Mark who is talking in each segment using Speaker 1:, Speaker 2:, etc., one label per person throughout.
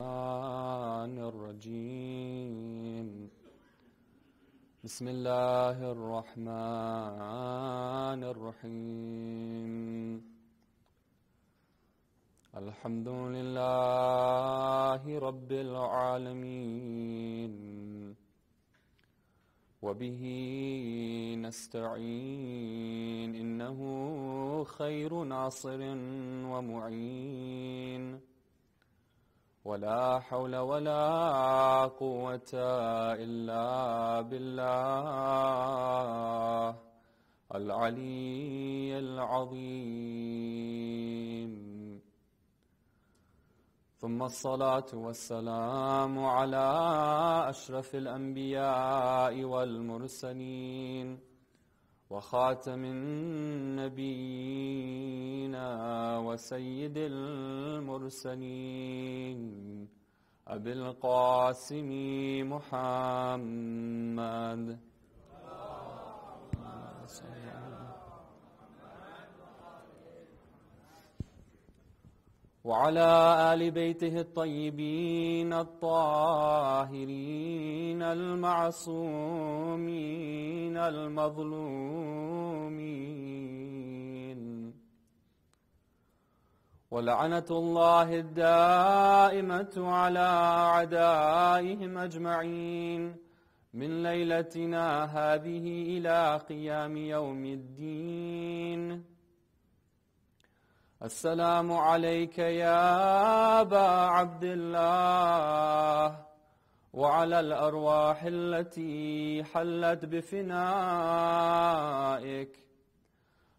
Speaker 1: الرحمن الرجيم بسم الله الرحمن الرحيم الحمد لله رب العالمين وبه نستعين إنه خير ناصر ومعين ولا حول ولا قوة إلا بالله العلي العظيم ثم الصلاة والسلام على أشرف الأنبياء والمرسلين وخاتم النبيين وسيد المرسلين أبي القاسم محمد وعلى آل بيته الطيبين الطاهرين المعصومين المظلومين ولعنة الله الدائمة على أعدائهم أجمعين من ليلتنا هذه إلى قيام يوم الدين. السلام عليك يا أبا عبد الله وعلى الأرواح التي حلت بفنائك.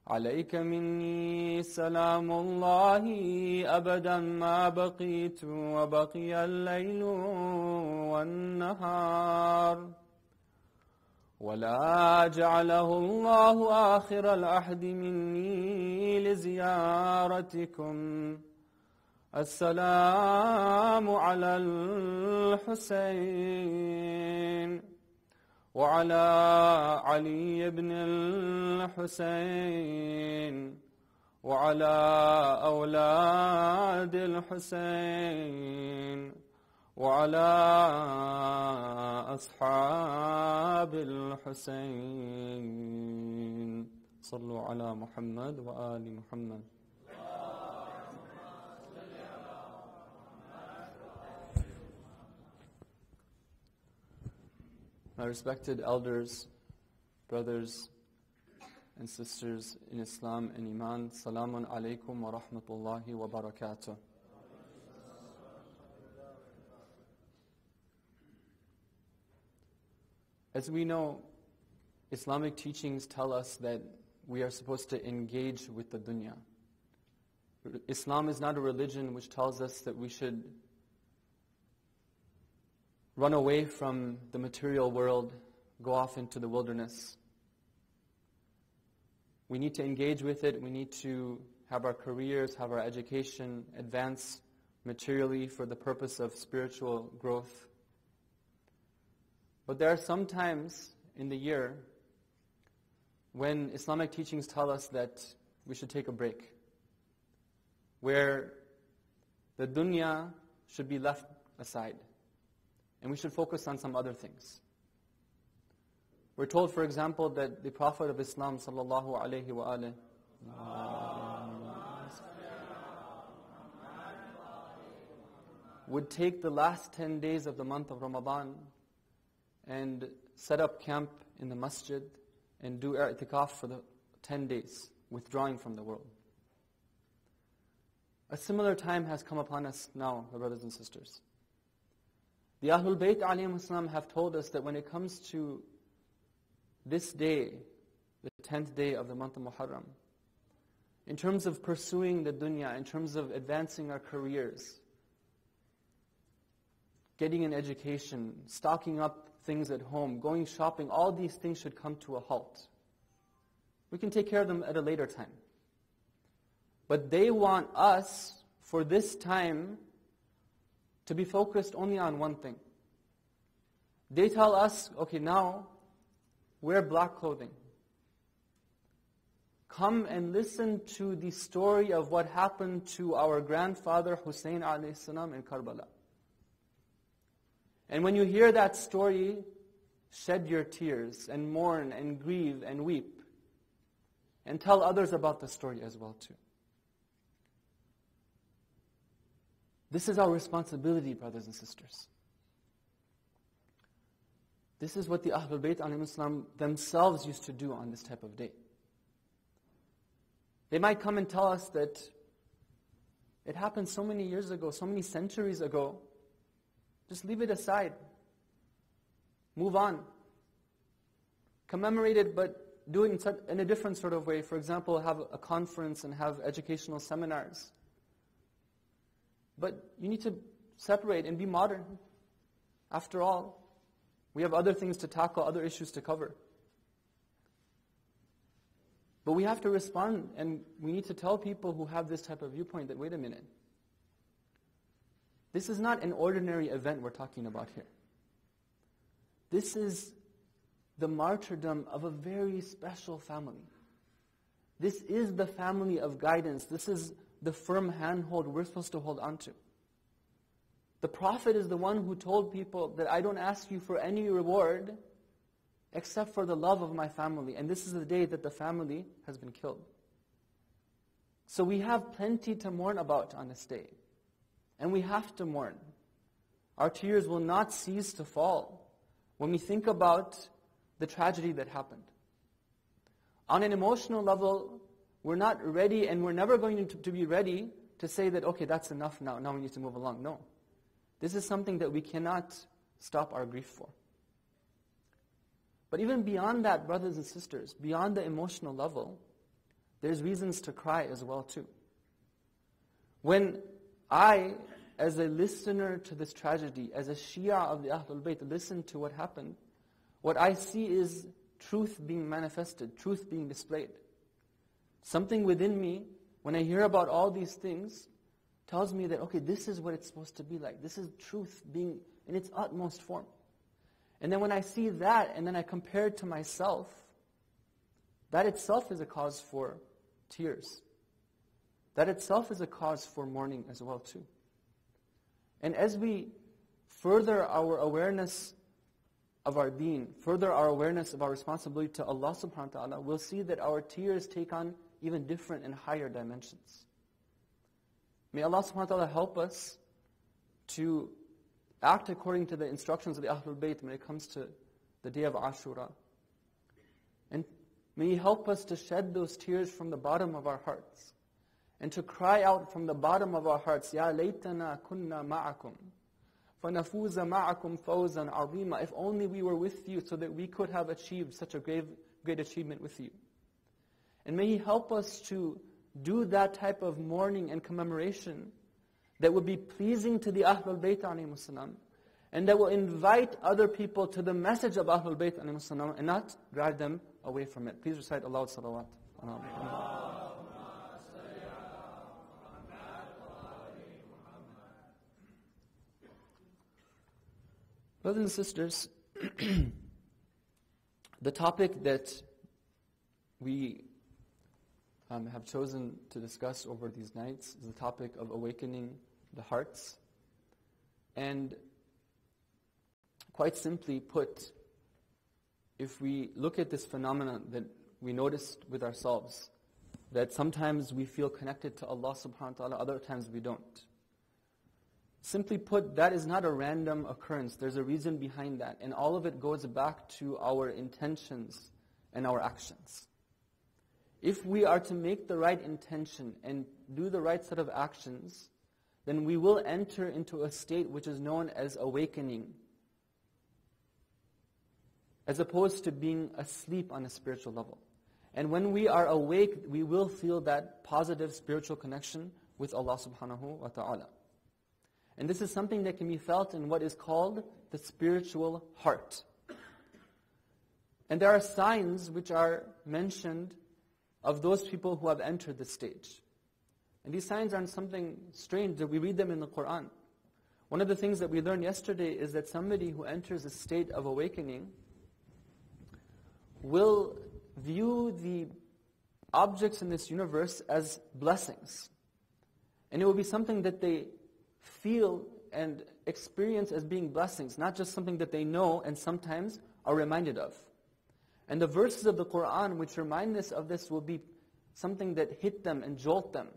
Speaker 1: عليك مني سلام الله أبدا ما بقيت وبقي الليل والنهار، ولا جعله الله آخر العهد مني لزيارتكم. السلام على الحسين وعلى علي بن الحسين وعلى أولاد الحسين وعلى أصحاب الحسين. صلوا على محمد وآل محمد. My respected elders, brothers and sisters in Islam and Iman, Salamun alaykum wa rahmatullahi wa barakatuh. As we know, Islamic teachings tell us that we are supposed to engage with the dunya. Islam is not a religion which tells us that we should run away from the material world, go off into the wilderness. We need to engage with it. We need to have our careers, have our education, advance materially for the purpose of spiritual growth. But there are some times in the year when Islamic teachings tell us that we should take a break, where the dunya should be left aside, and we should focus on some other things. We're told, for example, that the Prophet of Islam, sallallahu alaihi wa alihi, would take the last 10 days of the month of Ramadan and set up camp in the masjid and do i'tikaf for the 10 days, withdrawing from the world. A similar time has come upon us now, my brothers and sisters. The Ahlul Bayt alayhim salam have told us that when it comes to this day, the 10th day of the month of Muharram, in terms of pursuing the dunya, in terms of advancing our careers, getting an education, stocking up things at home, going shopping, all these things should come to a halt. We can take care of them at a later time. But they want us, for this time, to be focused only on one thing. They tell us, okay, now, wear black clothing. Come and listen to the story of what happened to our grandfather Hussein alayhi salam in Karbala. And when you hear that story, shed your tears and mourn and grieve and weep. And tell others about the story as well too. This is our responsibility, brothers and sisters. This is what the Ahlul Bayt ﷺ themselves used to do on this type of day. They might come and tell us that it happened so many years ago, so many centuries ago. Just leave it aside. Move on. Commemorate it, but do it in a different sort of way. For example, have a conference and have educational seminars. But you need to separate and be modern. After all, we have other things to tackle, other issues to cover. But we have to respond, and we need to tell people who have this type of viewpoint that, wait a minute, this is not an ordinary event we're talking about here. This is the martyrdom of a very special family. This is the family of guidance. This is the firm handhold we're supposed to hold on to. The Prophet is the one who told people that I don't ask you for any reward except for the love of my family. And this is the day that the family has been killed. So we have plenty to mourn about on this day. And we have to mourn. Our tears will not cease to fall when we think about the tragedy that happened. On an emotional level, we're not ready, and we're never going to be ready to say that, okay, that's enough now. Now we need to move along. No. This is something that we cannot stop our grief for. But even beyond that, brothers and sisters, beyond the emotional level, there's reasons to cry as well too. When I, as a listener to this tragedy, as a Shia of the Ahlul Bayt, listen to what happened, what I see is truth being manifested, truth being displayed. Something within me, when I hear about all these things, tells me that, okay, this is what it's supposed to be like. This is truth being in its utmost form. And then when I see that, and then I compare it to myself, that itself is a cause for tears. That itself is a cause for mourning as well too. And as we further our awareness of our deen, further our awareness of our responsibility to Allah subhanahu wa ta'ala, we'll see that our tears take on even different and higher dimensions. May Allah subhanahu wa ta'ala help us to act according to the instructions of the Ahlul Bayt when it comes to the day of Ashura. And may He help us to shed those tears from the bottom of our hearts and to cry out from the bottom of our hearts, Ya laytana kunna ma'akum, فَنَفُوزَ مَعَكُمْ فَوْزًا عَظِيمًا. If only we were with you so that we could have achieved such a great achievement with you. And may He help us to do that type of mourning and commemoration that would be pleasing to the Ahlul Bayt ﷺ, and that will invite other people to the message of Ahlul Bayt ﷺ and not drive them away from it. Please recite aloud salawat. Brothers and sisters, the topic that we have chosen to discuss over these nights is the topic of awakening the hearts. And quite simply put, if we look at this phenomenon that we noticed with ourselves, that sometimes we feel connected to Allah subhanahu wa ta'ala, other times we don't. Simply put, that is not a random occurrence. There's a reason behind that. And all of it goes back to our intentions and our actions. If we are to make the right intention and do the right set of actions, then we will enter into a state which is known as awakening, as opposed to being asleep on a spiritual level. And when we are awake, we will feel that positive spiritual connection with Allah subhanahu wa ta'ala. And this is something that can be felt in what is called the spiritual heart. And there are signs which are mentioned of those people who have entered this stage. And these signs aren't something strange, that we read them in the Quran. One of the things that we learned yesterday is that somebody who enters a state of awakening will view the objects in this universe as blessings. And it will be something that they feel and experience as being blessings, not just something that they know and sometimes are reminded of. And the verses of the Quran which remind us of this will be something that hit them and jolt them.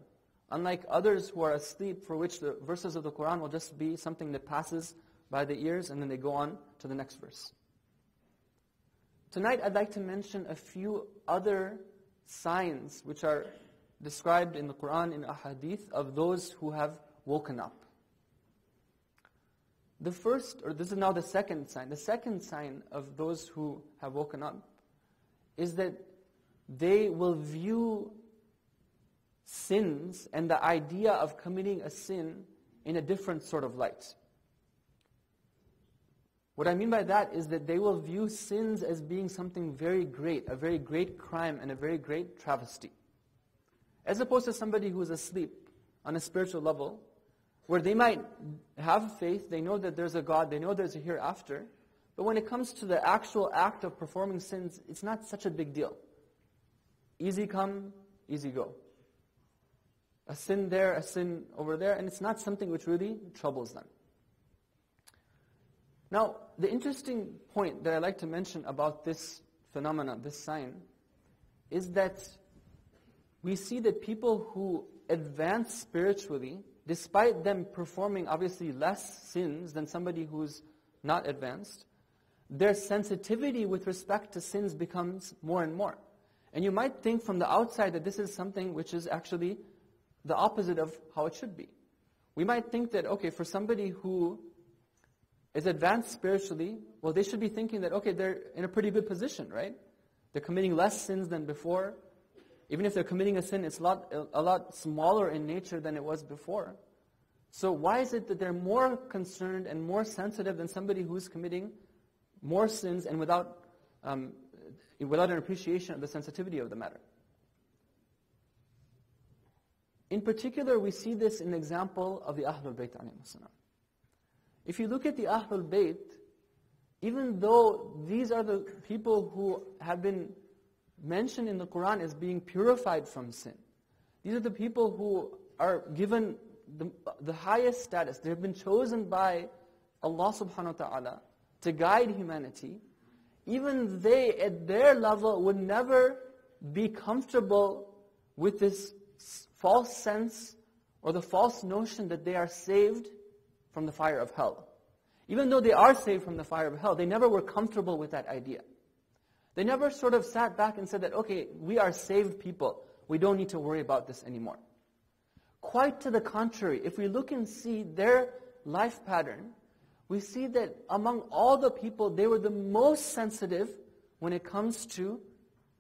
Speaker 1: Unlike others who are asleep, for which the verses of the Quran will just be something that passes by the ears and then they go on to the next verse. Tonight I'd like to mention a few other signs which are described in the Quran, in ahadith, of those who have woken up. The first, or this is now the second sign of those who have woken up is that they will view sins and the idea of committing a sin in a different sort of light. What I mean by that is that they will view sins as being something very great, a very great crime and a very great travesty. As opposed to somebody who is asleep on a spiritual level, where they might have faith, they know that there's a God, they know there's a hereafter, but when it comes to the actual act of performing sins, it's not such a big deal. Easy come, easy go. A sin there, a sin over there, and it's not something which really troubles them. Now, the interesting point that I like to mention about this phenomenon, this sign, is that we see that people who advance spiritually, despite them performing obviously less sins than somebody who's not advanced, their sensitivity with respect to sins becomes more and more. And you might think from the outside that this is something which is actually the opposite of how it should be. We might think that, okay, for somebody who is advanced spiritually, well, they should be thinking that, okay, they're in a pretty good position, right? They're committing less sins than before. Even if they're committing a sin, it's a lot smaller in nature than it was before. So why is it that they're more concerned and more sensitive than somebody who's committing more sins and without an appreciation of the sensitivity of the matter? In particular, we see this in the example of the Ahlul Bayt alayhim salam. If you look at the Ahlul Bayt, even though these are the people who have been mentioned in the Quran as being purified from sin, these are the people who are given the highest status. They have been chosen by Allah subhanahu wa ta'ala to guide humanity. Even they, at their level, would never be comfortable with this false sense or the false notion that they are saved from the fire of hell. Even though they are saved from the fire of hell, they never were comfortable with that idea. They never sort of sat back and said that, okay, we are saved people. We don't need to worry about this anymore. Quite to the contrary, if we look and see their life pattern, we see that among all the people, they were the most sensitive when it comes to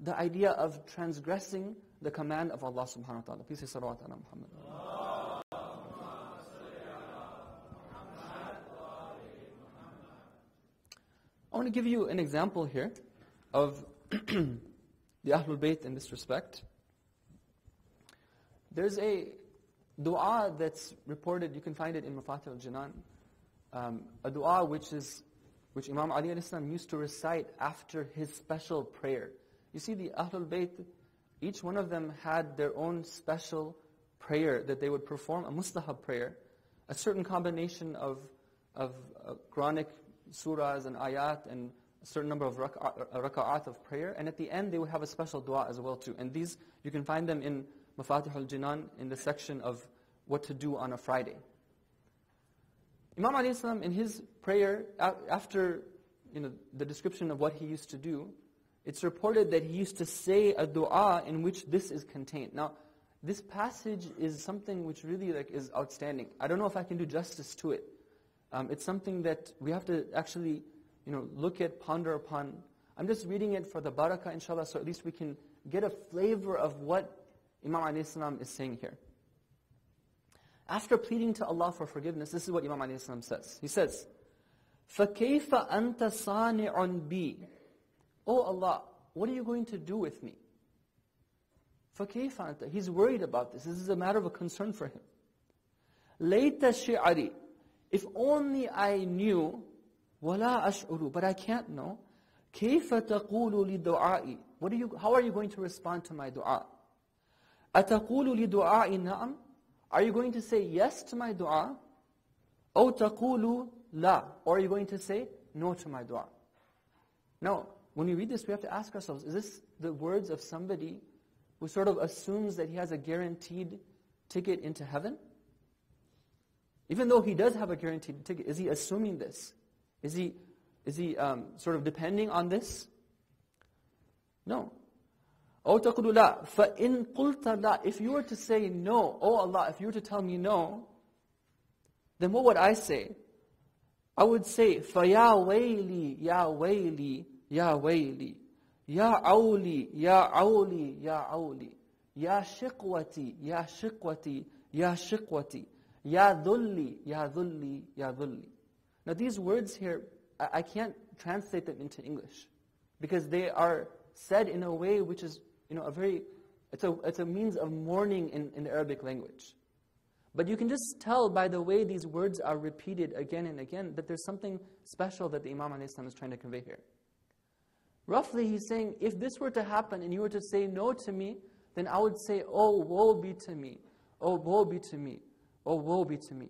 Speaker 1: the idea of transgressing the command of Allah subhanahu wa ta'ala. Peace and salawat ala Muhammad. I want to give you an example here of the Ahlul Bayt in this respect. There's a dua that's reported, you can find it in Mafatih al-Jinan, a dua which Imam Ali alayhi salam used to recite after his special prayer. You see, the Ahlul Bayt, each one of them had their own special prayer that they would perform, a mustahab prayer, a certain combination of Quranic surahs and ayat and a certain number of raka'at of prayer, and at the end they would have a special dua as well too. And these, you can find them in Mafatih al-Jinan in the section of what to do on a Friday. Imam alayhi salam, in his prayer, after the description of what he used to do, it's reported that he used to say a dua in which this is contained. Now, this passage is something which really is outstanding. I don't know if I can do justice to it. It's something that we have to actually look at, ponder upon. I'm just reading it for the barakah, inshallah, so at least we can get a flavor of what Imam alayhi salam is saying here. After pleading to Allah for forgiveness, this is what Imam alayhi salam says. He says, فَكَيْفَ أَنْتَ صَانِعٌ بِي? Oh Allah, what are you going to do with me? فَكَيْفَ أَنْتَ? He's worried about this. This is a matter of a concern for him. لَيْتَ شِعَرِي. If only I knew, وَلَا أَشْعُرُ, but I can't know, كَيْفَ تَقُولُ لِدُعَائِ? How are you going to respond to my dua? أَتَقُولُ لِدُعَائِ نَعَمْ? Are you going to say yes to my dua? أو تقول لا. Or are you going to say no to my dua? Now, when we read this, we have to ask ourselves, is this the words of somebody who sort of assumes that he has a guaranteed ticket into heaven? Even though he does have a guaranteed ticket, is he assuming this? Is he sort of depending on this? No. أو تقول لا فإن قلت لا. If you were to say no, oh Allah, if you were to tell me no, then what would I say? I would say, فَيَا وَيْلِي يَا وَيْلِي يَا وَيْلِي يَا عَوْلِي يَا عَوْلِي يَا عَوْلِي يَا شِقْوَتِي يَا شِقْوَتِي يَا شِقْوَتِي يَا ذُلِّي يَا ذُلِّي يَا ذُلِّي. Now these words here, I can't translate them into English because they are said in a way which is, it's a means of mourning in the Arabic language. But you can just tell by the way these words are repeated again and again that there's something special that the Imam ﷺ is trying to convey here. Roughly, he's saying, if this were to happen and you were to say no to me, then I would say, oh, woe be to me. Oh, woe be to me. Oh, woe be to me.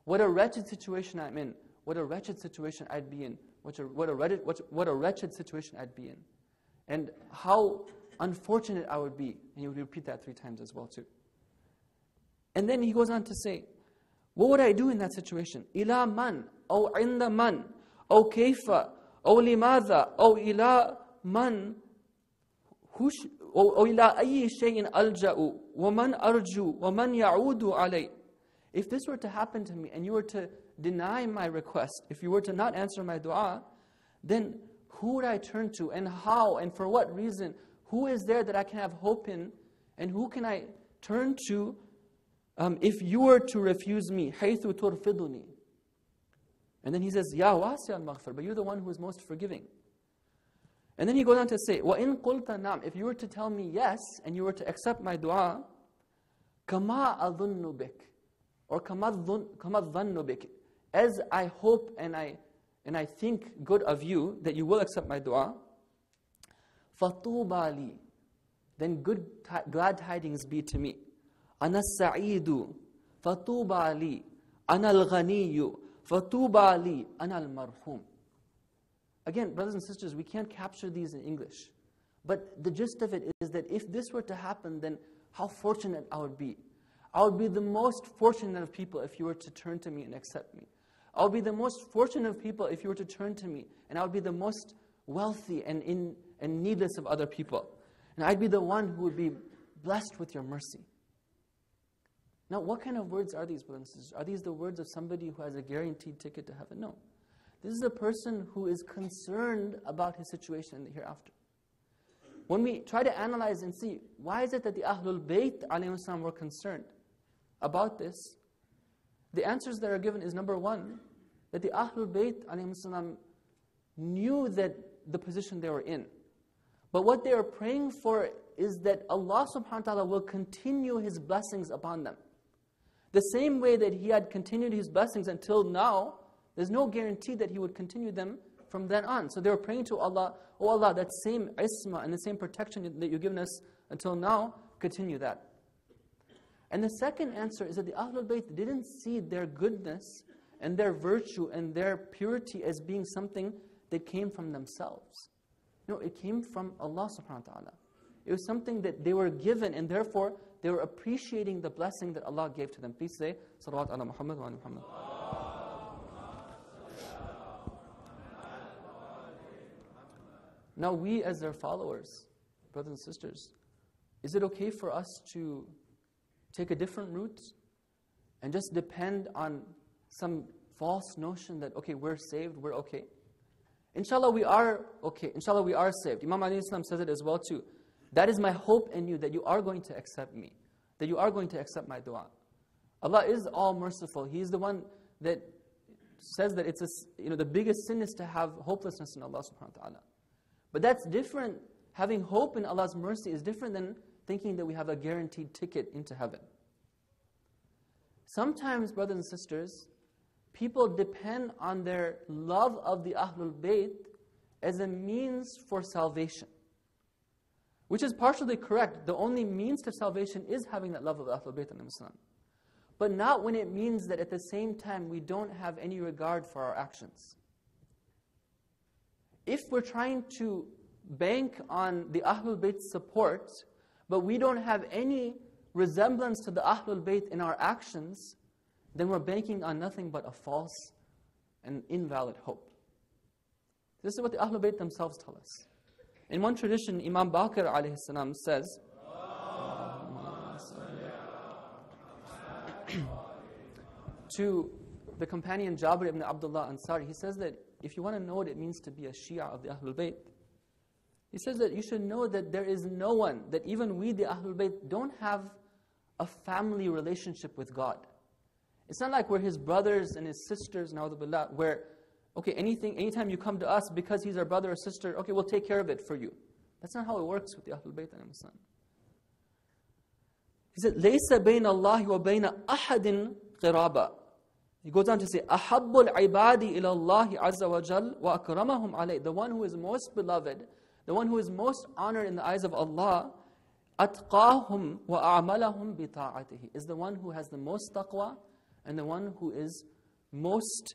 Speaker 1: What a wretched situation I'm in. What a wretched situation I'd be in. What a wretched situation I'd be in. And how unfortunate I would be. And he would repeat that 3 times as well too. And then he goes on to say, what would I do in that situation? إِلَى مَنْ أَوْ عِنْدَ مَنْ أَوْ كَيْفَ أَوْ لِمَاذَا أَوْ إِلَى مَنْ أَوْ إِلَى أَيِّ شَيْءٍ أَلْجَأُ وَمَنْ أَرْجُو وَمَنْ يَعُودُ عَلَيْهِ. If this were to happen to me and you were to deny my request, if you were to not answer my dua, then who would I turn to and how and for what reason? Who is there that I can have hope in and who can I turn to if you were to refuse me? حَيْثُ تُرْفِضُنِي. And then he says, يَا وَاسِعَ الْمَغْفِرِ, but you're the one who is most forgiving. And then he goes on to say, وَإِن قُلْتَ نَعْمِ, if you were to tell me yes, and you were to accept my dua, كَمَا أَظُنُّ بِكَ, or كَمَا الظَّنُّ بِكَ, as I hope and I think good of you, that you will accept my dua, فَطُوبَى لِي, then glad tidings be to me. أَنَا السَّعِيدُ فَطُوبَى لِي أَنَا الْغَنِيُّ فَطُوبَى لِي أَنَا الْمَرْحُومُ. Again, brothers and sisters, we can't capture these in English. But the gist of it is that if this were to happen, then how fortunate I would be. I would be the most fortunate of people if you were to turn to me and accept me. I would be the most fortunate of people if you were to turn to me. And I would be the most wealthy and needless of other people. And I'd be the one who would be blessed with your mercy. Now, what kind of words are these, brothers and sisters? Are these the words of somebody who has a guaranteed ticket to heaven? No. This is a person who is concerned about his situation in the hereafter. When we try to analyze and see, why is it that the Ahlul Bayt ﷺ were concerned about this? The answers that are given is, number one, that the Ahlul Bayt ﷺ knew that the position they were in. But what they are praying for is that Allah subhanahu wa ta'ala will continue His blessings upon them. The same way that He had continued His blessings until now, there's no guarantee that He would continue them from then on. So they were praying to Allah, oh Allah, that same isma and the same protection that you've given us until now, continue that. And the second answer is that the Ahlul Bayt didn't see their goodness and their virtue and their purity as being something that came from themselves. No, it came from Allah subhanahu wa ta'ala. It was something that they were given, and therefore they were appreciating the blessing that Allah gave to them. Please say, Salawat ala Muhammad wa ala Muhammad. Now we as their followers, brothers and sisters, is it okay for us to take a different route and just depend on some false notion that, okay, we're saved, we're okay? Inshallah, we are okay. Inshallah, we are saved. Imam Ali Islam says it as well too. That is my hope in you, that you are going to accept me, that you are going to accept my dua. Allah is all merciful. He is the one that says that it's the biggest sin is to have hopelessness in Allah subhanahu wa ta'ala. But that's different. Having hope in Allah's mercy is different than thinking that we have a guaranteed ticket into heaven. Sometimes, brothers and sisters, people depend on their love of the Ahlul Bayt as a means for salvation. Which is partially correct. The only means to salvation is having that love of the Ahlul Bayt. but not when it means that at the same time we don't have any regard for our actions. If we're trying to bank on the Ahlul Bayt's support, but we don't have any resemblance to the Ahlul Bayt in our actions, then we're banking on nothing but a false and invalid hope. This is what the Ahlul Bayt themselves tell us. In one tradition, Imam Baqir alayhi salam says, to the companion Jabir ibn Abdullah Ansari, he says that if you want to know what it means to be a Shia of the Ahlul Bayt, he says that you should know that there is no one, that even we, the Ahlul Bayt, don't have a family relationship with God. It's not like we're his brothers and his sisters, na'udhu billah, where, okay, anytime you come to us because he's our brother or sister, okay, we'll take care of it for you. That's not how it works with the Ahlul Bayt. He said, لَيْسَ بَيْنَ اللَّهِ وَبَيْنَ أَحَدٍ قِرَابًا. He goes on to say, أَحَبُّ الْعِبَادِ إِلَى اللَّهِ عَزَّ وَجَلَّ وَأَكْرَمَهُمْ عَلَيْهِ. The one who is most beloved, the one who is most honored in the eyes of Allah, أَتْقَاهُمْ وَأَعْمَلَهُمْ بِطَاعَتِهِ, is the one who has the most taqwa and the one who is most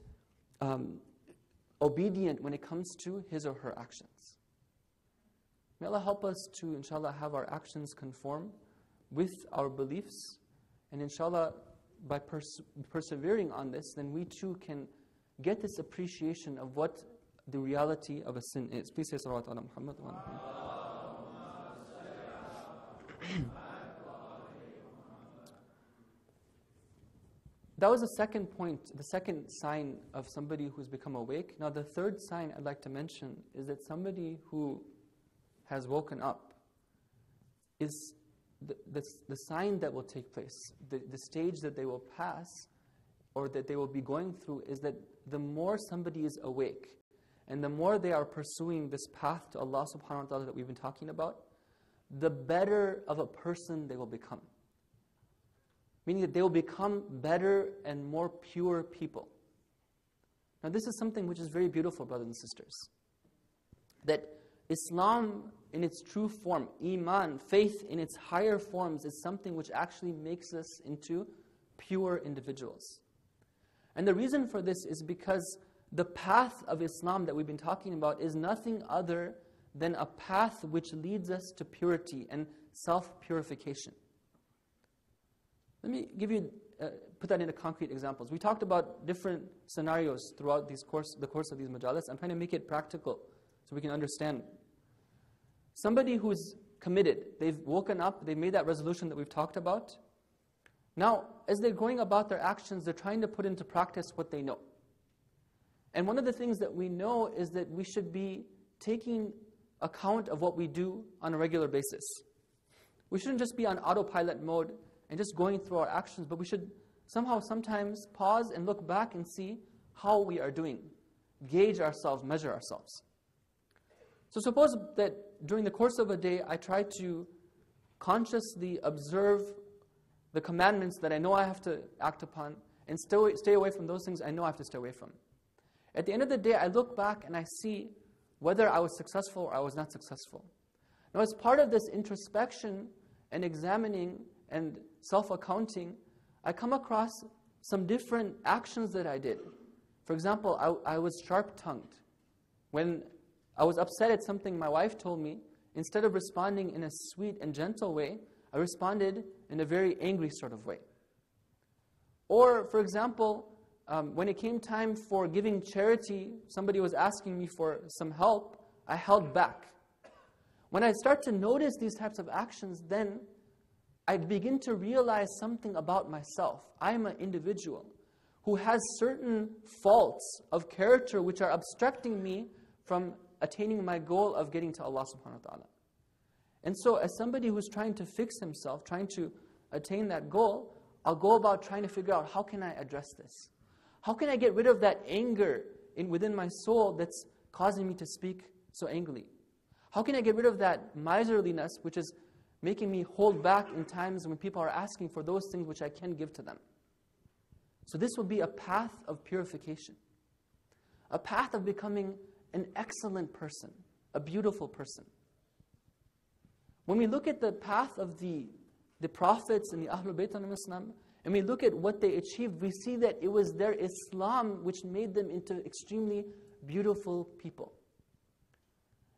Speaker 1: obedient when it comes to his or her actions. May Allah help us to, inshallah, have our actions conform with our beliefs, and inshallah, by persevering on this, then we too can get this appreciation of what the reality of a sin is. Please say salawat ala Muhammad wa ala Muhammad. That was the second point, the second sign of somebody who's become awake. Now the third sign I'd like to mention is that somebody who has woken up is the sign that will take place, the stage that they will pass or that they will be going through, is that the more somebody is awake and the more they are pursuing this path to Allah subhanahu wa ta'ala that we've been talking about, the better of a person they will become. Meaning that they will become better and more pure people. Now this is something which is very beautiful, brothers and sisters. That Islam in its true form, Iman, faith in its higher forms, is something which actually makes us into pure individuals. And the reason for this is because the path of Islam that we've been talking about is nothing other than a path which leads us to purity and self-purification. Let me give you, put that into concrete examples. We talked about different scenarios throughout the course of these majalis. I'm trying to make it practical so we can understand. Somebody who's committed, they've woken up, they've made that resolution that we've talked about. Now, as they're going about their actions, they're trying to put into practice what they know. And one of the things that we know is that we should be taking account of what we do on a regular basis. We shouldn't just be on autopilot mode and just going through our actions, but we should somehow sometimes pause and look back and see how we are doing, gauge ourselves, measure ourselves. So suppose that during the course of a day, I try to consciously observe the commandments that I know I have to act upon and stay away from those things I know I have to stay away from. At the end of the day, I look back and I see whether I was successful or I was not successful. Now, as part of this introspection and examining and self-accounting, I come across some different actions that I did. For example, I was sharp-tongued. When I was upset at something my wife told me, instead of responding in a sweet and gentle way, I responded in a very angry sort of way. Or, for example, when it came time for giving charity, somebody was asking me for some help, I held back. When I start to notice these types of actions, then I begin to realize something about myself. I am an individual who has certain faults of character which are obstructing me from attaining my goal of getting to Allah subhanahu wa ta'ala. And so as somebody who's trying to fix himself, trying to attain that goal, I'll go about trying to figure out, how can I address this? How can I get rid of that anger within my soul that's causing me to speak so angrily? How can I get rid of that miserliness which is making me hold back in times when people are asking for those things which I can give to them? So this will be a path of purification, a path of becoming an excellent person, a beautiful person. When we look at the path of the prophets and the Ahlul Bayt of Islam, and we look at what they achieved, we see that it was their Islam which made them into extremely beautiful people.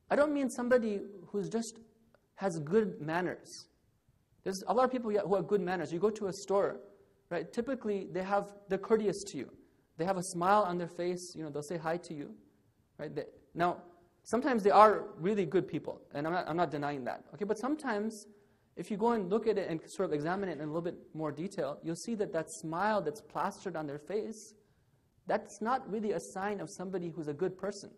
Speaker 1: I don't mean somebody who's just has good manners. There's a lot of people who have good manners. You go to a store, right? Typically, they're courteous to you. They have a smile on their face. They'll say hi to you, right? Now, sometimes they are really good people, and I'm not denying that. Okay, but sometimes, if you go and look at it and sort of examine it in a little bit more detail, you'll see that smile that's plastered on their face, that's not really a sign of somebody who's a good person.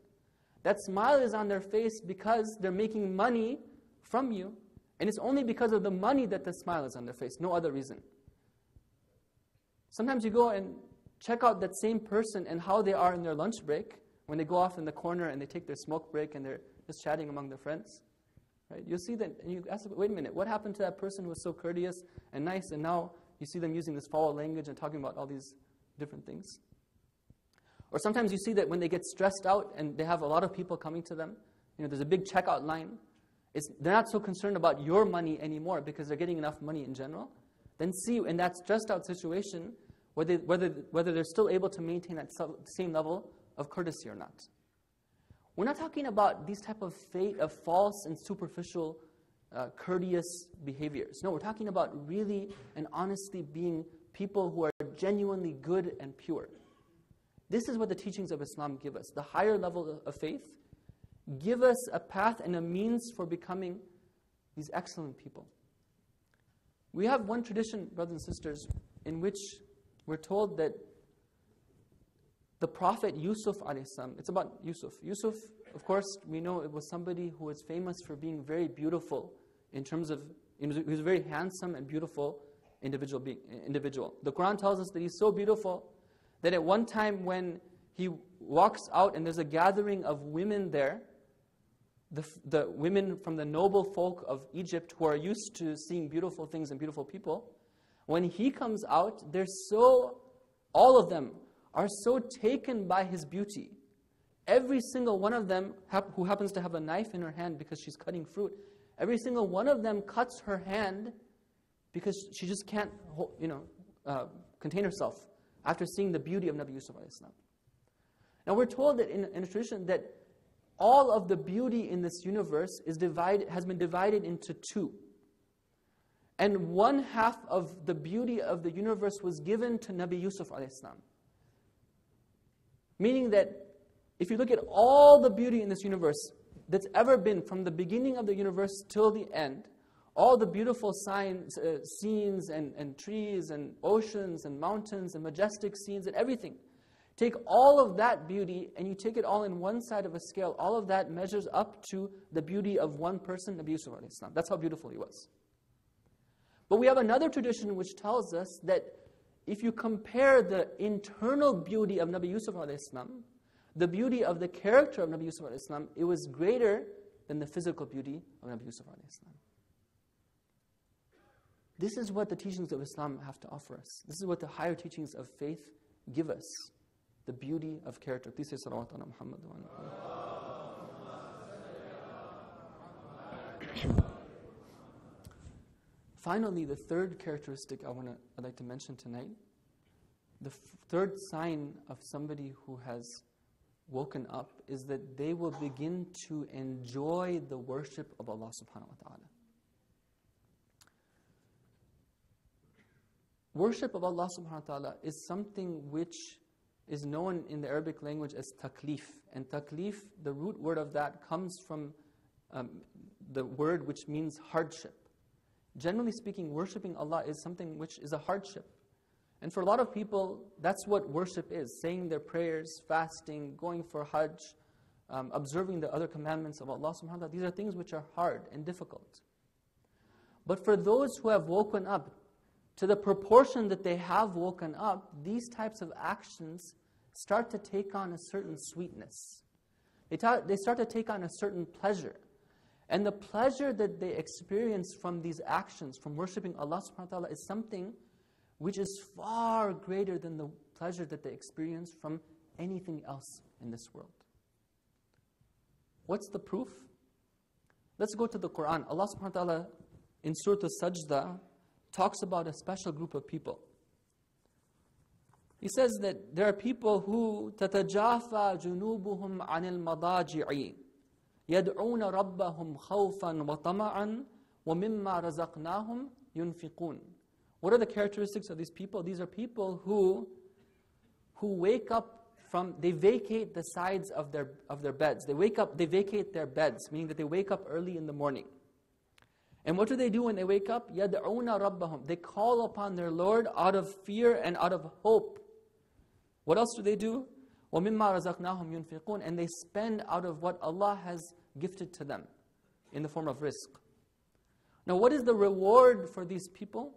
Speaker 1: That smile is on their face because they're making money from you, and it's only because of the money that the smile is on their face, no other reason. Sometimes you go and check out that same person and how they are in their lunch break, when they go off in the corner and they take their smoke break and they're just chatting among their friends. Right? You'll see that, and you ask, wait a minute, what happened to that person who was so courteous and nice, and now you see them using this foul language and talking about all these different things? Or sometimes you see that when they get stressed out and they have a lot of people coming to them, there's a big checkout line, they're not so concerned about your money anymore because they're getting enough money in general. Then see in that stressed out situation whether they're still able to maintain that same level of courtesy or not. We're not talking about these type of false and superficial courteous behaviors. No, we're talking about really and honestly being people who are genuinely good and pure. This is what the teachings of Islam give us. The higher level of faith give us a path and a means for becoming these excellent people. We have one tradition, brothers and sisters, in which we're told that the Prophet Yusuf ﷺ, it's about Yusuf. Yusuf, of course, we know it was somebody who was famous for being very beautiful in terms of, he was a very handsome and beautiful individual. The Quran tells us that he's so beautiful that at one time when he walks out and there's a gathering of women there, the women from the noble folk of Egypt who are used to seeing beautiful things and beautiful people, when he comes out, all of them are so taken by his beauty. Every single one of them who happens to have a knife in her hand because she's cutting fruit, every single one of them cuts her hand because she just can't contain herself after seeing the beauty of Nabi Yusuf a.s. Now we're told that in a tradition that all of the beauty in this universe has been divided into two. And one half of the beauty of the universe was given to Nabi Yusuf a.s. Meaning that if you look at all the beauty in this universe that's ever been from the beginning of the universe till the end, all the beautiful scenes and trees and oceans and mountains and majestic scenes and everything, take all of that beauty and you take it all in one side of a scale, all of that measures up to the beauty of one person, Nabi Yusuf a.s. That's how beautiful he was. But we have another tradition which tells us that if you compare the internal beauty of Nabi Yusuf a.s., the beauty of the character of Nabi Yusuf a.s., it was greater than the physical beauty of Nabi Yusuf a.s. This is what the teachings of Islam have to offer us. This is what the higher teachings of faith give us. The beauty of character. Please say salawat ala Muhammad wa ala. Finally, the third characteristic I'd like to mention tonight, the third sign of somebody who has woken up is that they will begin to enjoy the worship of Allah subhanahu wa ta'ala. Worship of Allah subhanahu wa ta'ala is something which is known in the Arabic language as taklif. And taklif, the root word of that comes from the word which means hardship. Generally speaking, worshiping Allah is something which is a hardship. And for a lot of people, that's what worship is. Saying their prayers, fasting, going for Hajj, observing the other commandments of Allah subhanahu wa ta'ala. These are things which are hard and difficult. But for those who have woken up, to the proportion that they have woken up, these types of actions start to take on a certain sweetness. They start to take on a certain pleasure. And the pleasure that they experience from these actions, from worshiping Allah subhanahu wa ta'ala, is something which is far greater than the pleasure that they experience from anything else in this world. What's the proof? Let's go to the Quran. Allah subhanahu wa ta'ala in Surah Al-Sajdah talks about a special group of people. He says that there are people who تَتَجَافَى جُنُوبُهُمْ عَنِ الْمَضَاجِعِ يَدْعُونَ رَبَّهُمْ خَوْفًا وَطَمَعًا وَمِمَّا رَزَقْنَاهُمْ يُنْفِقُونَ. What are the characteristics of these people? These are people who wake up they vacate the sides of their beds. They vacate their beds, meaning that they wake up early in the morning. And what do they do when they wake up? يَدْعُونَ رَبَّهُمْ. They call upon their Lord out of fear and out of hope. What else do they do? وَمِمَّا رَزَقْنَاهُمْ يُنْفِقُونَ. And they spend out of what Allah has gifted to them in the form of rizq. Now what is the reward for these people?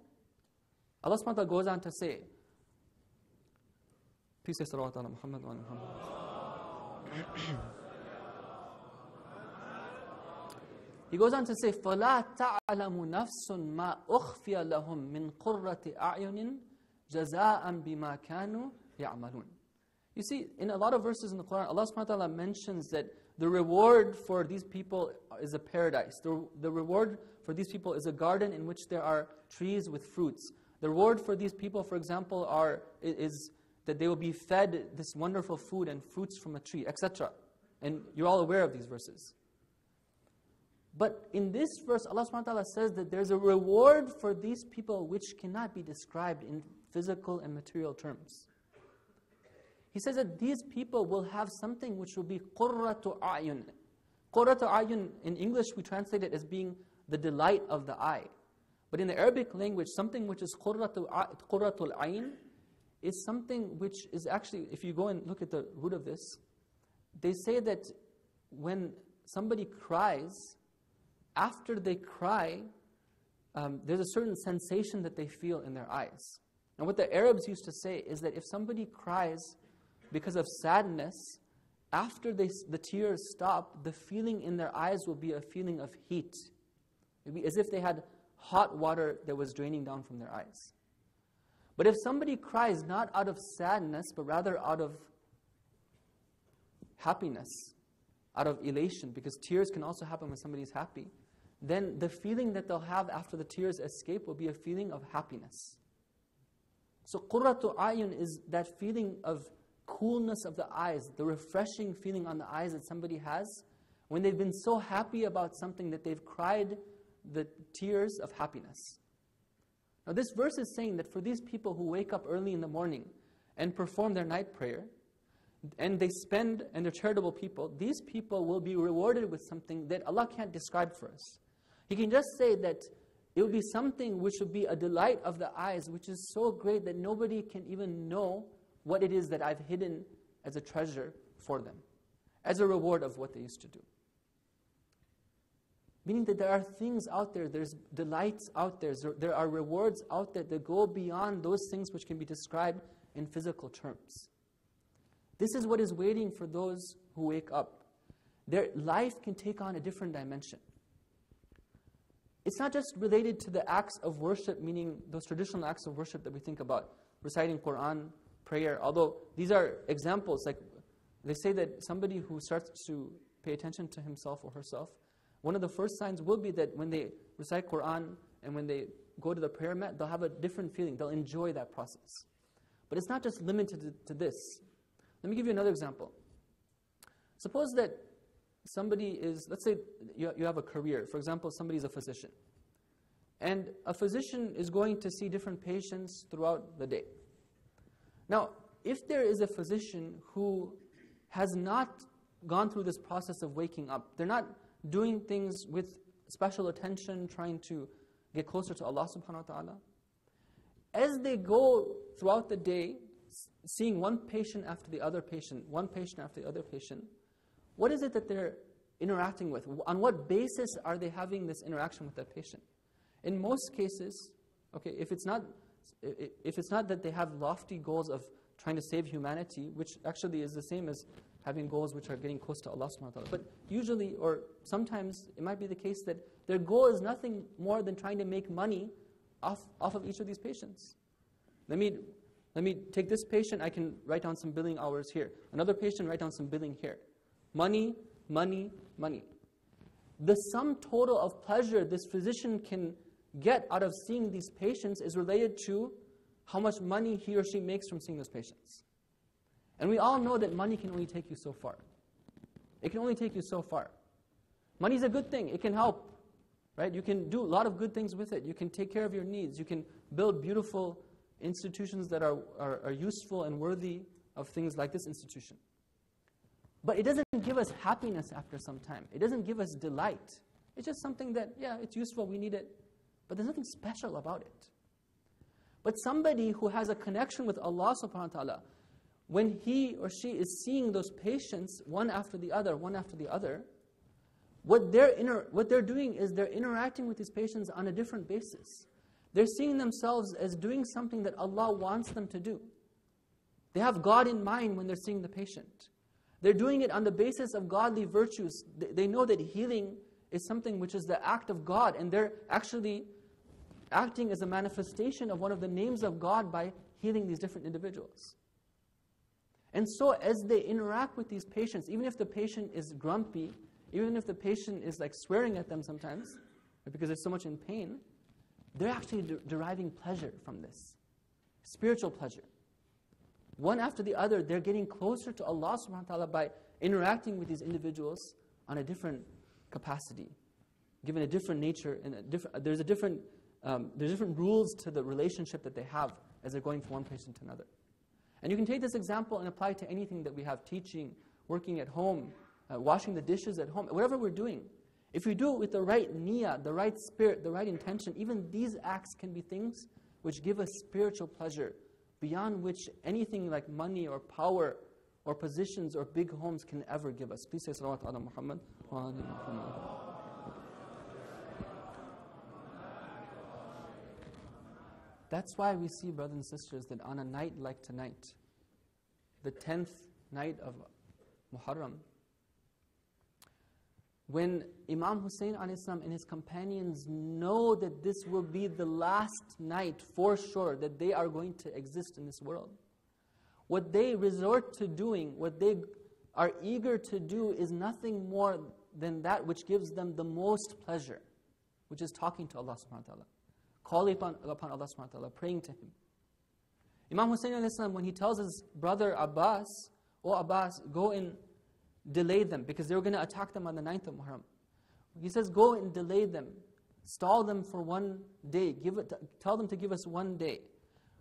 Speaker 1: Allah subhanahu wa ta'ala goes on to say, please say salawat ala Muhammad wa ala Muhammad. He goes on to say, فَلَا تَعْلَمُ نَفْسٌ مَا أُخْفِيَ لَهُم مِّن قُرَّةِ أَعْيُنٍ جَزَاءً بِمَا كَانُوا يَعْمَلُونَ. You see, in a lot of verses in the Quran, Allah subhanahu wa ta'ala mentions that the reward for these people is a paradise. The reward for these people is a garden in which there are trees with fruits. The reward for these people, for example, is that they will be fed this wonderful food and fruits from a tree, etc. And you're all aware of these verses. But in this verse, Allah subhanahu wa ta'ala says that there's a reward for these people which cannot be described in physical and material terms. He says that these people will have something which will be qurratu a'yun. Qurratu a'yun, in English we translate it as being the delight of the eye. But in the Arabic language, something which is qurratul ayn is something which is actually, if you go and look at the root of this, they say that when somebody cries, after they cry, there's a certain sensation that they feel in their eyes. And what the Arabs used to say is that if somebody cries because of sadness, after the tears stop, the feeling in their eyes will be a feeling of heat. It will be as if they had hot water that was draining down from their eyes. But if somebody cries not out of sadness, but rather out of happiness, out of elation, because tears can also happen when somebody's happy, then the feeling that they'll have after the tears escape will be a feeling of happiness. So qurratu ayun is that feeling of coolness of the eyes, the refreshing feeling on the eyes that somebody has when they've been so happy about something that they've cried the tears of happiness. Now this verse is saying that for these people who wake up early in the morning and perform their night prayer, and they spend, and they're charitable people, these people will be rewarded with something that Allah can't describe for us. He can just say that it will be something which will be a delight of the eyes, which is so great that nobody can even know what it is that I've hidden as a treasure for them, as a reward of what they used to do. Meaning that there are things out there, there's delights out there are rewards out there that go beyond those things which can be described in physical terms. This is what is waiting for those who wake up. Their life can take on a different dimension. It's not just related to the acts of worship, meaning those traditional acts of worship that we think about, reciting Quran, prayer, although these are examples. Like they say that somebody who starts to pay attention to himself or herself, one of the first signs will be that when they recite Quran and when they go to the prayer mat, they'll have a different feeling. They'll enjoy that process. But it's not just limited to this. Let me give you another example. Suppose that somebody is, let's say you have a career. For example, somebody is a physician. And a physician is going to see different patients throughout the day. Now, if there is a physician who has not gone through this process of waking up, they're not doing things with special attention, trying to get closer to Allah subhanahu wa ta'ala, as they go throughout the day, seeing one patient after the other patient, one patient after the other patient, what is it that they're interacting with? On what basis are they having this interaction with that patient? In most cases, okay, if it's not that they have lofty goals of trying to save humanity, which actually is the same as having goals which are getting close to Allah subhanahu wa ta'ala. But usually, or sometimes, it might be the case that their goal is nothing more than trying to make money off of each of these patients. Let me take this patient, I can write down some billing hours here. Another patient, write down some billing here. Money, money, money. The sum total of pleasure this physician can get out of seeing these patients is related to how much money he or she makes from seeing those patients. And we all know that money can only take you so far. It can only take you so far. Money is a good thing. It can help, right? You can do a lot of good things with it. You can take care of your needs. You can build beautiful institutions that are useful and worthy of things like this institution. But it doesn't give us happiness after some time. It doesn't give us delight. It's just something that, yeah, it's useful, we need it. But there's nothing special about it. But somebody who has a connection with Allah subhanahu wa ta'ala, when he or she is seeing those patients one after the other, what they're doing is they're interacting with these patients on a different basis. They're seeing themselves as doing something that Allah wants them to do. They have God in mind when they're seeing the patient. They're doing it on the basis of godly virtues. They know that healing is something which is the act of God, and they're actually acting as a manifestation of one of the names of God by healing these different individuals. And so as they interact with these patients, even if the patient is grumpy, even if the patient is like swearing at them sometimes, because they're so much in pain, they're actually deriving pleasure from this, spiritual pleasure. One after the other, they're getting closer to Allah subhanahu wa ta'ala by interacting with these individuals on a different capacity, given a different nature, and there's different rules to the relationship that they have as they're going from one patient to another. And you can take this example and apply it to anything that we have, teaching, working at home, washing the dishes at home, whatever we're doing. If we do it with the right niyyah, the right spirit, the right intention, even these acts can be things which give us spiritual pleasure, beyond which anything like money or power or positions or big homes can ever give us. Please say salawat ala Muhammad wa ala Muhammad. That's why we see, brothers and sisters, that on a night like tonight, the 10th night of Muharram, when Imam Hussein a.s. and his companions know that this will be the last night for sure that they are going to exist in this world, what they resort to doing, what they are eager to do is nothing more than that which gives them the most pleasure, which is talking to Allah subhanahu wa ta'ala, calling upon Allah subhanahu wa ta'ala, praying to Him. Imam Hussein a.s., when he tells his brother Abbas, "Oh Abbas, go and delay them," because they were going to attack them on the 9th of Muharram. He says, go and delay them. Stall them for one day. Tell them to give us one day.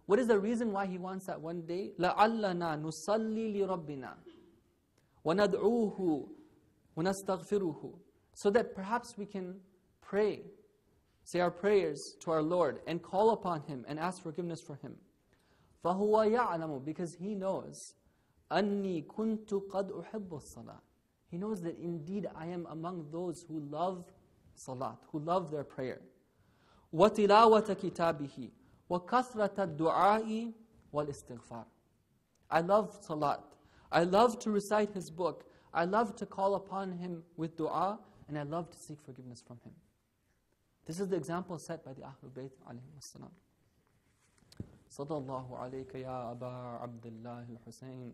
Speaker 1: What is the reason why he wants that one day? لَعَلَّنَا نُصَلِّي لِرَبِّنَا وَنَدْعُوهُ وَنَسْتَغْفِرُهُ, so that perhaps we can pray, say our prayers to our Lord, and call upon Him and ask forgiveness for Him. فَهُوَ يَعْلَمُ, because He knows, أَنِّي كُنْتُ قَدْ أُحِبُّ الصَّلَاةِ, He knows that indeed I am among those who love salat, who love their prayer. وَتِلَاوَةَ كِتَابِهِ وَكَثْرَةَ الدُّعَاءِ وَالْإِسْتِغْفَارِ, I love salat. I love to recite His book. I love to call upon Him with dua, and I love to seek forgiveness from Him. This is the example set by the Ahlul Bayt alayhim as-salam. Sallallahu alayka ya Aba Abdullah al-Husayn.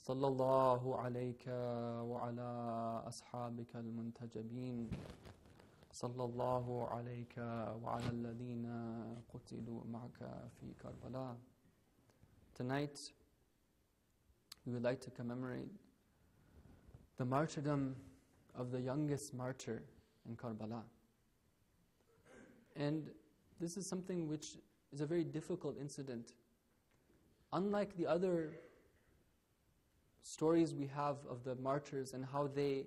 Speaker 1: Sallallahu alayka wa ala ashabika al-muntajabin. Sallallahu alayka wa ala alladhina qutilu ma'aka fi Karbala. Tonight, we would like to commemorate the martyrdom of the youngest martyr in Karbala. And this is something which is a very difficult incident. Unlike the other stories we have of the martyrs and how they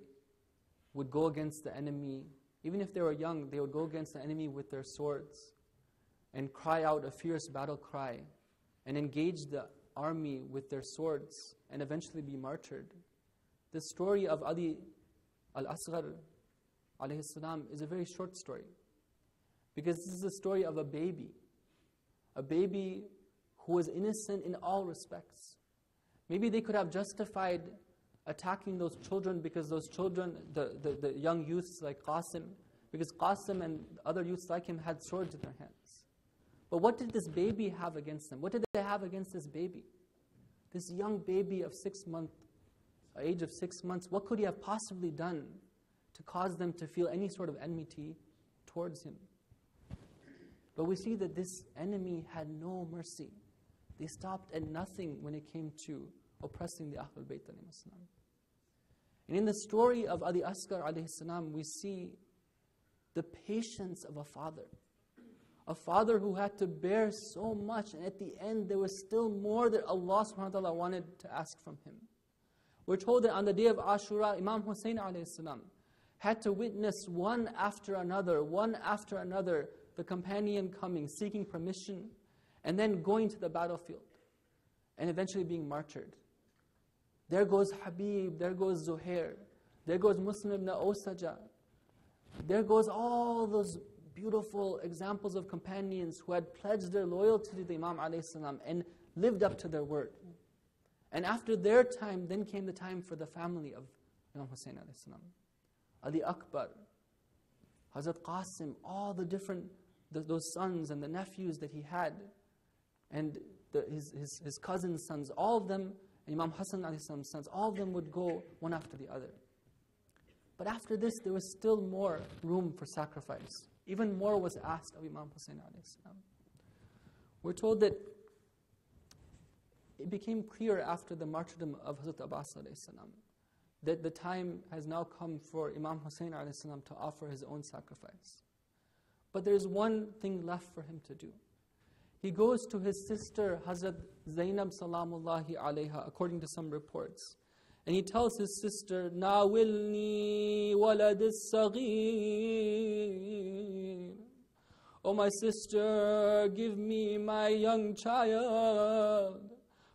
Speaker 1: would go against the enemy, even if they were young, they would go against the enemy with their swords and cry out a fierce battle cry and engage the army with their swords and eventually be martyred. The story of Ali al-Asghar alayhi salam is a very short story, because this is the story of a baby who was innocent in all respects. Maybe they could have justified attacking those children because those children, the young youths like Qasim, because Qasim and other youths like him had swords in their hands. But what did this baby have against them? What did they have against this baby? This young baby of 6 months, age of 6 months, what could he have possibly done to cause them to feel any sort of enmity towards him? But we see that this enemy had no mercy. They stopped at nothing when it came to oppressing the Ahlul Bayt alayhi salam. And in the story of Ali Asghar alayhi salam, we see the patience of a father who had to bear so much, and at the end there was still more that Allah subhanahu wa ta'ala wanted to ask from him. We're told that on the day of Ashura, Imam Hussein alayhi salam had to witness one after another, the companion coming, seeking permission, and then going to the battlefield, and eventually being martyred. There goes Habib, there goes Zuhair, there goes Muslim ibn Awsaja, there goes all those beautiful examples of companions who had pledged their loyalty to the Imam alayhi salam and lived up to their word. And after their time, then came the time for the family of Imam Hussein alayhi salam. Ali Akbar, Hazrat Qasim, all the different, those sons and the nephews that he had, and his cousins' sons, all of them, Imam Hassan alayhi salam's sons, all of them would go one after the other. But after this, there was still more room for sacrifice. Even more was asked of Imam Hussein alayhi salam. We're told that it became clear after the martyrdom of Hazrat Abbas alayhi salam that the time has now come for Imam Hussein alayhi salam to offer his own sacrifice. But there's one thing left for him to do. He goes to his sister Hazrat Zainab salamullahi alayha, according to some reports. And he tells his sister, Nawilni walad as-saghir. Oh my sister, give me my young child.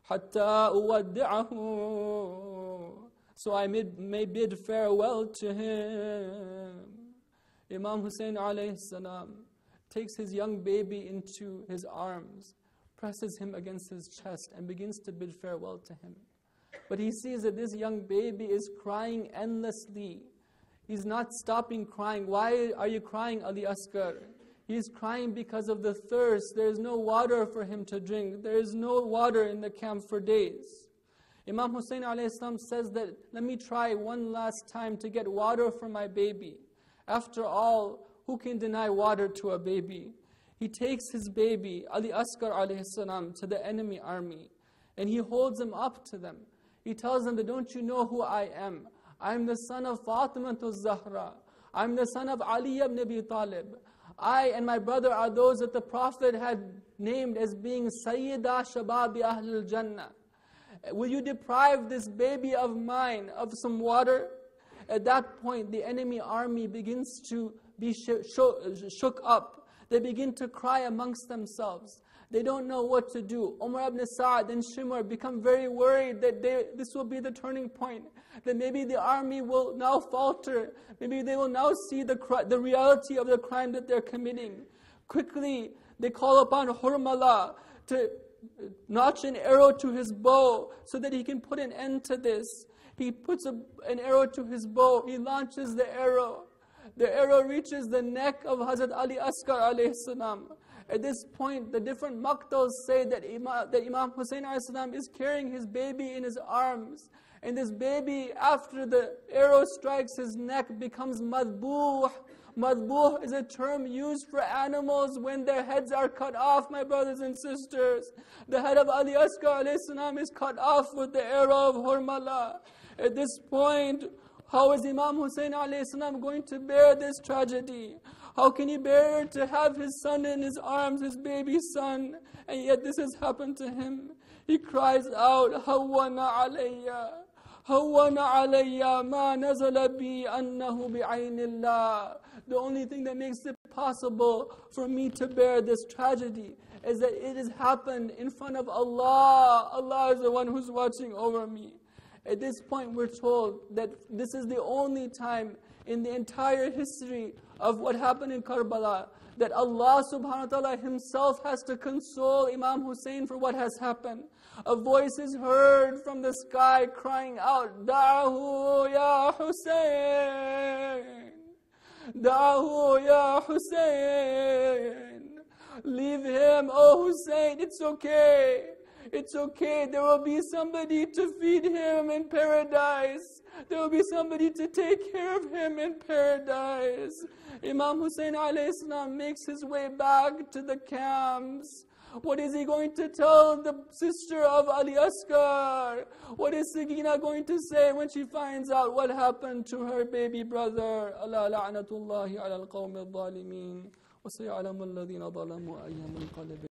Speaker 1: Hatta uwaddi'ahu. So I may bid farewell to him. Imam Hussein alayhi salam takes his young baby into his arms, presses him against his chest, and begins to bid farewell to him. But he sees that this young baby is crying endlessly. He's not stopping crying. Why are you crying, Ali Asghar? He's crying because of the thirst. There is no water for him to drink. There is no water in the camp for days. Imam Hussein alayhi salam says that, let me try one last time to get water for my baby. After all, who can deny water to a baby? He takes his baby, Ali Asghar alayhi salam, to the enemy army, and he holds him up to them. He tells them that, don't you know who I am? I'm the son of Fatima al-Zahra. I'm the son of Ali ibn Abi Talib. I and my brother are those that the Prophet had named as being Sayyida Shababi Ahlul Jannah. Will you deprive this baby of mine of some water? At that point, the enemy army begins to be shook up. They begin to cry amongst themselves. They don't know what to do. Umar ibn Sa'd and Shimr become very worried that this will be the turning point. That maybe the army will now falter. Maybe they will now see the reality of the crime that they're committing. Quickly, they call upon Hurmala to notch an arrow to his bow so that he can put an end to this. He puts an arrow to his bow. He launches the arrow. The arrow reaches the neck of Hazrat Ali Asghar alayhi salam. At this point, the different maqtals say that Imam Hussein alayhi salam is carrying his baby in his arms. And this baby, after the arrow strikes his neck, becomes madbuh. Madbuh is a term used for animals when their heads are cut off, my brothers and sisters. The head of Ali Asghar alayhi salam is cut off with the arrow of Hurmala. At this point, how is Imam Hussein alayhi salam going to bear this tragedy? How can he bear to have his son in his arms, his baby son, and yet this has happened to him? He cries out, Hawwana alayya, Hawwana alayya, ma nazala bi annahu bi'aynillah. The only thing that makes it possible for me to bear this tragedy is that it has happened in front of Allah. Allah is the one who's watching over me. At this point, we're told that this is the only time in the entire history of what happened in Karbala that Allah subhanahu wa ta'ala himself has to console Imam Hussein for what has happened. A voice is heard from the sky crying out, Da'ahu ya Hussein! Da'ahu ya Hussein! Leave him, oh Hussein, it's okay. It's okay, there will be somebody to feed him in paradise. There will be somebody to take care of him in paradise. Imam Hussein alayhi salam makes his way back to the camps. What is he going to tell the sister of Ali Asghar? What is Sagina going to say when she finds out what happened to her baby brother? Allah la'natullahi ala al-qawmi al-zalimin. وَسَيَعْلَمُ الَّذِينَ ظَلَمُوا أَيَّ مُنْقَلِبٍ